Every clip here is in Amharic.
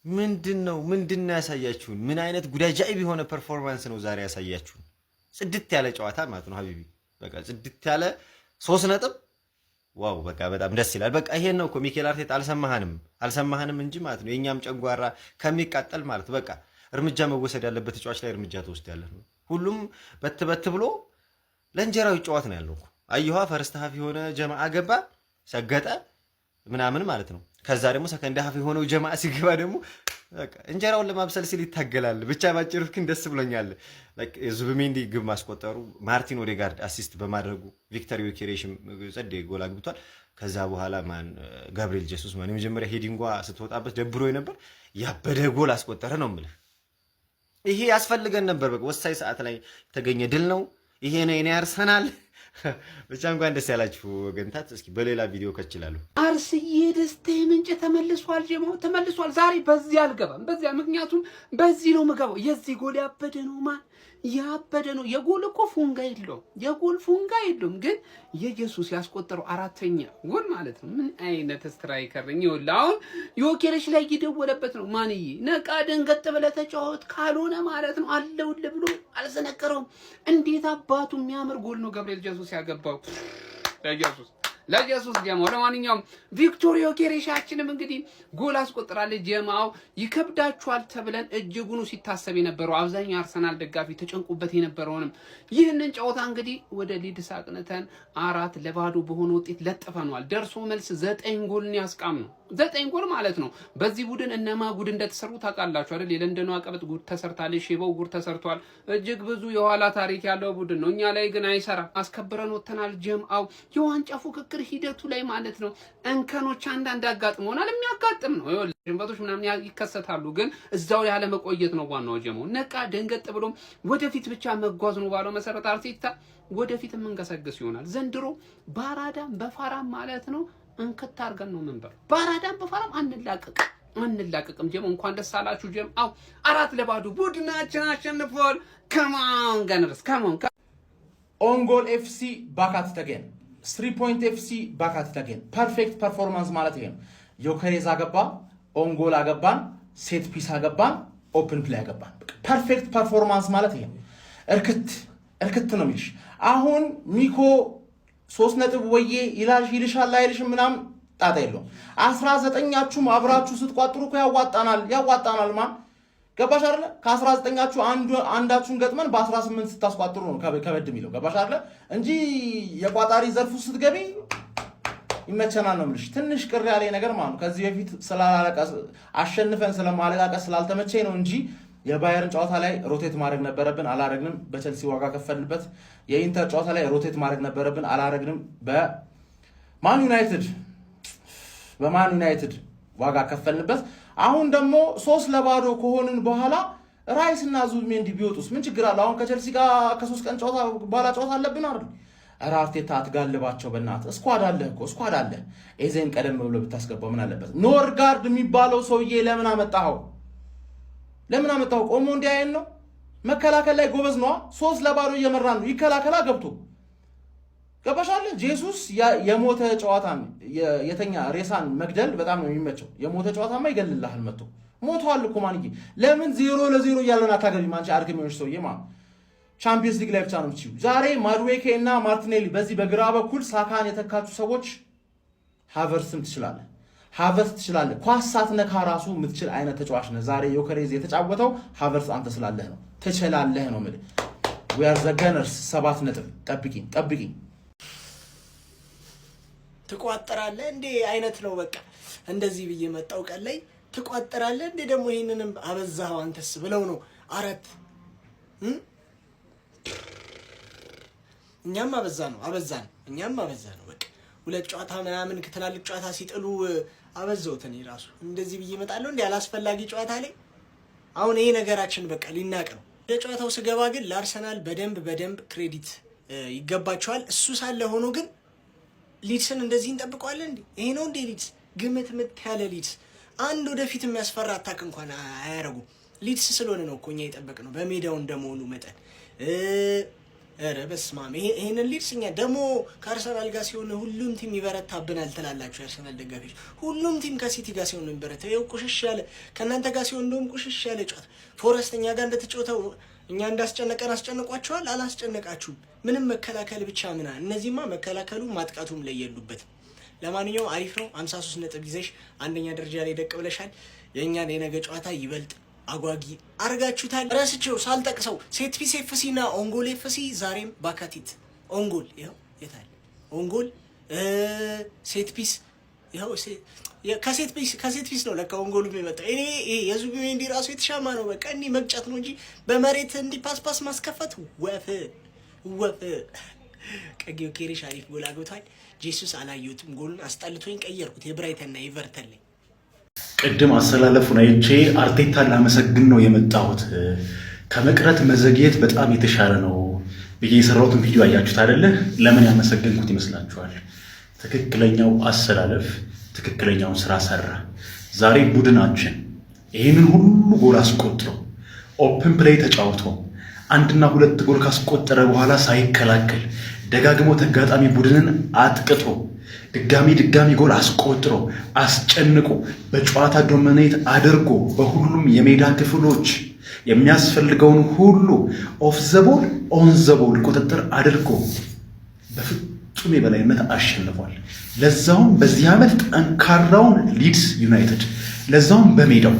ምንድነው ያሳያችሁን? ምን አይነት ጉዳጃኢብ የሆነ ፐርፎርማንስ ነው ዛሬ ያሳያችሁን? ጽድት ያለ ጨዋታ ማለት ነው ሀቢቢ። በቃ ጽድት ያለ 3 ነጥብ ዋው! በቃ በጣም ደስ ይላል። በቃ ይሄን ነው እኮ ሚኬል አርቴታ አልሰማህንም እንጂ ማለት ነው የኛም ጨንጓራ ከሚቃጠል ማለት በቃ እርምጃ መወሰድ ያለበት ተጫዋች ላይ እርምጃ ተወስዳለህ። ሁሉም በት ብሎ ለእንጀራው ይጫወት ነው ያለው እኮ። አየኋ ፈርስት ሀፍ የሆነ ጀማዓ ገባ ሰገጠ ምናምን ማለት ነው። ከዛ ደግሞ ሰከንድ ሀፍ የሆነው ጀማዓ ሲገባ ደግሞ በቃ እንጀራውን ለማብሰል ሲል ይታገላል። ብቻ ባጭሩ ግን ደስ ብሎኛል። ዙቢሜንዲ ግብ ማስቆጠሩ፣ ማርቲን ኦዴጋርድ አሲስት በማድረጉ፣ ቪክተር ዮኬሬሽ ጸዴ ጎል አግብቷል። ከዛ በኋላ ጋብሪኤል ጄሱስ የመጀመሪያ ሄዲንጓ ስትወጣበት ደብሮ ነበር። ያበደ ጎል አስቆጠረ ነው የምልህ። ይሄ ያስፈልገን ነበር። በቃ ወሳኝ ሰዓት ላይ የተገኘ ድል ነው። ይሄ ነው የኔ አርሰናል። ብቻ እንኳን ደስ ያላችሁ ወገንታት። እስኪ በሌላ ቪዲዮ ከችላሉ። አርስዬ ደስታ ምንጭ ተመልሷል። ጀማው ተመልሷል። ዛሬ በዚህ አልገባም፣ በዚያ ምክንያቱም በዚህ ነው የምገባው። የዚህ ጎል ያበደ ነው ያበደ ነው። የጎል እኮ ፉንጋ የለውም፣ ግን የኢየሱስ ያስቆጠረው 4ኛ ጎል ማለት ነው። ምን አይነት ስትራይከር ነኝ! ይኸውልህ አሁን ዮኬሬሽ ላይ እየደወለበት ነው። ማንዬ ነቃ ደንገጥ ብለህ ተጫወት፣ ካልሆነ ማለት ነው አለውልህ ብሎ አልዘነቀረውም። እንዴት አባቱ የሚያምር ጎል ነው ጋብሪኤል ጄሱስ ያገባው። ለኢየሱስ ጀማው። ለማንኛውም ቪክቶር ዮኬሬሻችንም እንግዲህ ጎል አስቆጥራለች። ጀማው ይከብዳችኋል ተብለን እጅጉኑ ሲታሰብ የነበረው አብዛኛው አርሰናል ደጋፊ ተጨንቁበት የነበረውንም ይህንን ጨዋታ እንግዲህ ወደ ሊድስ አቅንተን 4-0 በሆነ ውጤት ለጥፈናል። ደርሶ መልስ 9 ጎልን ያስቃም ነው። 9 ጎል ማለት ነው። በዚህ ቡድን እነማ ጉድ እንደተሰሩ ታውቃላችሁ አይደል? የለንደኑ አቀበት ጉድ ተሰርታለች፣ ሼባው ጉድ ተሰርቷል። እጅግ ብዙ የኋላ ታሪክ ያለው ቡድን ነው። እኛ ላይ ግን አይሰራ። አስከብረን ወተናል። ጀማው የዋንጫ ፉክክር ሂደቱ ላይ ማለት ነው እንከኖች አንዳንድ ያጋጥመውናል። የሚያጋጥም ነው። ይኸውልህ ሽንፈቶች ምናምን ይከሰታሉ፣ ግን እዛው ያለ መቆየት ነው ዋናው። ጀማው ነቃ ደንገጥ ብሎ ወደፊት ብቻ መጓዝ ነው ባለው መሰረት አርቴታ ወደፊት የምንገሰግስ ይሆናል። ዘንድሮ ባራዳም በፋራም ማለት ነው እንክት አድርገን ነው መንበር። ባራዳም በፋራም አንላቀቅም። ጀማው እንኳን ደስ አላችሁ ጀማው። 4-0 ቡድናችን አሸንፏል። ከማን ገነርስ ከማን ኦንጎል ኤፍሲ ባካት ተገን 3 ፖይንት ኤፍሲ ባካት ተገን ፐርፌክት ፐርፎርማንስ ማለት ይሄ ነው። ዮኬሬዝ አገባ፣ ኦንጎል አገባን፣ ሴት ፒስ አገባን፣ ኦፕን ፕሌይ አገባን። ፐርፌክት ፐርፎርማንስ ማለት ይሄ ነው። እርክት ነው የሚልሽ። አሁን ሚኮ 3 ነጥብ ወዬ ይልሻል አይልሽም ምናምን ጣጣ የለውም። 19ኛችሁም አብራችሁ ስትቋጥሩ እኮ ያዋጣናል ማን ገባሽ አይደለ? ከ19ኛችሁ አንዳችሁን ገጥመን በ18 ስታስቋጥሩ ነው ከበድ የሚለው ገባሽ አይደለ? እንጂ የቋጣሪ ዘርፉ ስትገቢ ይመቸናል ነው የምልሽ። ትንሽ ቅር ያለኝ ነገር ማለት ነው ከዚህ በፊት አሸንፈን ስለማለቃቀስ ስላልተመቸኝ ነው እንጂ የባየርን ጨዋታ ላይ ሮቴት ማድረግ ነበረብን፣ አላረግንም። በቸልሲ ዋጋ ከፈልንበት። የኢንተር ጨዋታ ላይ ሮቴት ማድረግ ነበረብን፣ አላረግንም። በማን ዩናይትድ ዋጋ ከፈልንበት። አሁን ደግሞ 3-0 ከሆንን በኋላ ራይስ እና ዙቢሜንዲ ቢወጡስ ምን ችግር አለ? አሁን ከቸልሲ ጋር ከ3 ቀን ጨዋታ በኋላ ጨዋታ አለብን አይደል? ኧረ አርቴታ አትጋልባቸው በእናትህ። ስኳድ አለ። ኤዜን ቀደም ብሎ ብታስገባው ምን አለበት? ኖርጋርድ የሚባለው ሰውዬ ለምን አመጣኸው? ቆሞ እንዲያየን ነው። መከላከል ላይ ጎበዝ ነዋ። 3-0 እየመራን ነው። ይከላከላ ገብቶ ገባሻለ። ጄሱስ የሞተ ጨዋታን የተኛ ሬሳን መግደል በጣም ነው የሚመቸው። የሞተ ጨዋታማ ይገልልሃል መጥቶ። ሞቷል እኮ ማንዬ። ለምን 0-0 እያለን አታገቢም አንቺ አድክሜዎች ሰውዬ ማለት ቻምፒየንስ ሊግ ላይ ብቻ ነው የምትችይው። ዛሬ ማድዌኬ እና ማርቲኔሊ በዚህ በግራ በኩል ሳካን የተካችሁ ሰዎች ሃቨርትስም ትችላለህ። ኳስ ሳትነካ ራሱ የምትችል አይነት ተጫዋች ነህ። ዛሬ ዮኬሬዝ የተጫወተው ሃቨርትስ አንተ ስላለህ ነው። ትችላለህ ነው የምልህ። we are the gunners 7 ነጥብ ጠብቂኝ። ትቋጥራለህ እንዴ አይነት ነው በቃ። እንደዚህ ብዬ መጣው ቀን ላይ ትቋጥራለህ እንዴ ደግሞ ይሄንንም አበዛው አንተስ ብለው ነው 4 እኛም አበዛን በቃ 2 ጨዋታ ምናምን ከትላልቅ ጨዋታ ሲጥሉ አበዛውት። እኔ ራሱ እንደዚህ ብዬ መጣለሁ እንዴ አላስፈላጊ ጨዋታ ላይ። አሁን ይሄ ነገራችን በቃ ሊናቅ ነው። ለጨዋታው ስገባ ግን ለአርሰናል በደንብ ክሬዲት ይገባቸዋል። እሱ ሳለ ሆኖ ግን ሊድስን እንደዚህ እንጠብቀዋለን እንዴ? ይሄ ነው እንዴ ሊድስ? ግምት ያለ ሊድስ አንድ ወደፊት የሚያስፈራ አታክ እንኳን አያረጉ። ሊድስ ስለሆነ ነው እኮ እኛ የጠበቅነው በሜዳው እንደመሆኑ መጠን። ኧረ በስመ አብ ይሄንን ሊድስ እኛ ደግሞ ከአርሰናል ጋር ሲሆን ሁሉም ቲም ይበረታብናል ትላላችሁ የአርሰናል ደጋፊዎች። ሁሉም ቲም ከሲቲ ጋር ሲሆን ነው የሚበረታው። ይኸው ቁሽሽ ያለ ከእናንተ ጋር ሲሆን እንደውም ቁሽሽ ያለ ጨዋታ። ፎረስት እኛ ጋር እንደተጫወተው እኛ እንዳስጨነቀን አስጨንቋችኋል? አላስጨነቃችሁም። ምንም መከላከል ብቻ እነዚህማ መከላከሉ ማጥቃቱም ላይ የሉበትም። ለማንኛውም አሪፍ ነው። 53 ነጥብ ይዘሽ አንደኛ ደረጃ ላይ ደቅ ብለሻል። የእኛን የነገ ጨዋታ ይበልጥ አጓጊ አርጋችሁታል። ረስቼው ሳልጠቅሰው ሴት ፒስ ኤፍሲ እና ኦንጎል ኤፍሲ ዛሬም ባካቲት ኦንጎል ይኸው የታለ ኦንጎል ሴት ፒስ ይኸው ከሴት ፒስ ነው ለካ ኦንጎሉ የሚመጣው። እኔ የዙቢሜንዲ ራሱ የተሻማ ነው። በቃ እንዲህ መቅጨት ነው እንጂ በመሬት እንዲህ ፓስፓስ ማስከፈት ወፍ ቀጊው ኬሪሽ አሪፍ ጎል አግብቷል። ጄሱስ አላየሁትም፣ ጎሉን አስጠልቶኝ ቀየርኩት። የብራይተንና የኤቨርተን ላይ ቅድም አሰላለፉን አይቼ አርቴታን ላመሰግን ነው የመጣሁት። ከመቅረት መዘግየት በጣም የተሻለ ነው ብዬ የሰራሁትን ቪዲዮ አያችሁት አይደለ? ለምን ያመሰገንኩት ይመስላችኋል? ትክክለኛው አሰላለፍ ትክክለኛውን ስራ ሰራ። ዛሬ ቡድናችን ይህንን ሁሉ ጎል አስቆጥሮ ኦፕን ፕሌይ ተጫውቶ 1 እና 2 ጎል ካስቆጠረ በኋላ ሳይከላከል ደጋግሞ ተጋጣሚ ቡድንን አጥቅቶ ድጋሚ ጎል አስቆጥሮ አስጨንቆ በጨዋታ ዶሚኔት አድርጎ በሁሉም የሜዳ ክፍሎች የሚያስፈልገውን ሁሉ ኦፍ ዘ ቦል ኦን ዘ ቦል ቁጥጥር አድርጎ በፍጹም የበላይነት አሸንፏል። ለዛውም በዚህ ዓመት ጠንካራውን ሊድስ ዩናይትድ፣ ለዛውም በሜዳው።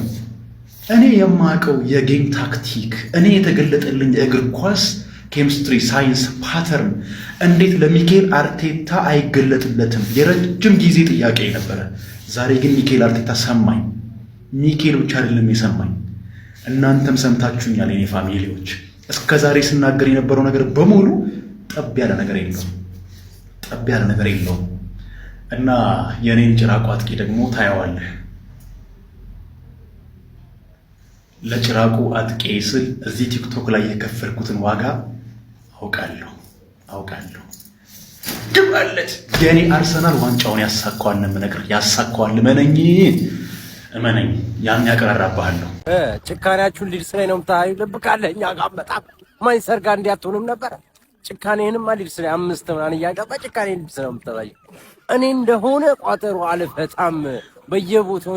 እኔ የማውቀው የጌም ታክቲክ፣ እኔ የተገለጠልኝ የእግር ኳስ ኬሚስትሪ ሳይንስ ፓተርን እንዴት ለሚኬል አርቴታ አይገለጥለትም? የረጅም ጊዜ ጥያቄ ነበረ። ዛሬ ግን ሚኬል አርቴታ ሰማኝ። ሚኬል ብቻ አይደለም የሰማኝ፣ እናንተም ሰምታችሁኛል የኔ ፋሚሊዎች። እስከ ዛሬ ስናገር የነበረው ነገር በሙሉ ጠብ ያለ ነገር የለውም እና የኔን ጭራቁ አጥቂ ደግሞ ታየዋለህ። ለጭራቁ አጥቂ ስል እዚህ ቲክቶክ ላይ የከፈልኩትን ዋጋ አውቃለሁ። ድባለት የኔ አርሰናል ዋንጫውን ያሳካዋል ነው የምነግርህ። ያሳካዋል፣ እመነኝ። ያን ያቀራራባለሁ። ጭካኔያችሁን ሊድስ ላይ ነው የምታዩ። ልብ ካለ እኛ ጋር በጣም ማንቸስተር ጋር እንዲያትሆንም ነበር። ጭካኔህንማ ሊድስ ላይ 5 ምናምን እያገባ ጭካኔ ሊድስ ነው የምታዩ። እኔ እንደሆነ ቋጠሮ አልፈታም። በየቦታው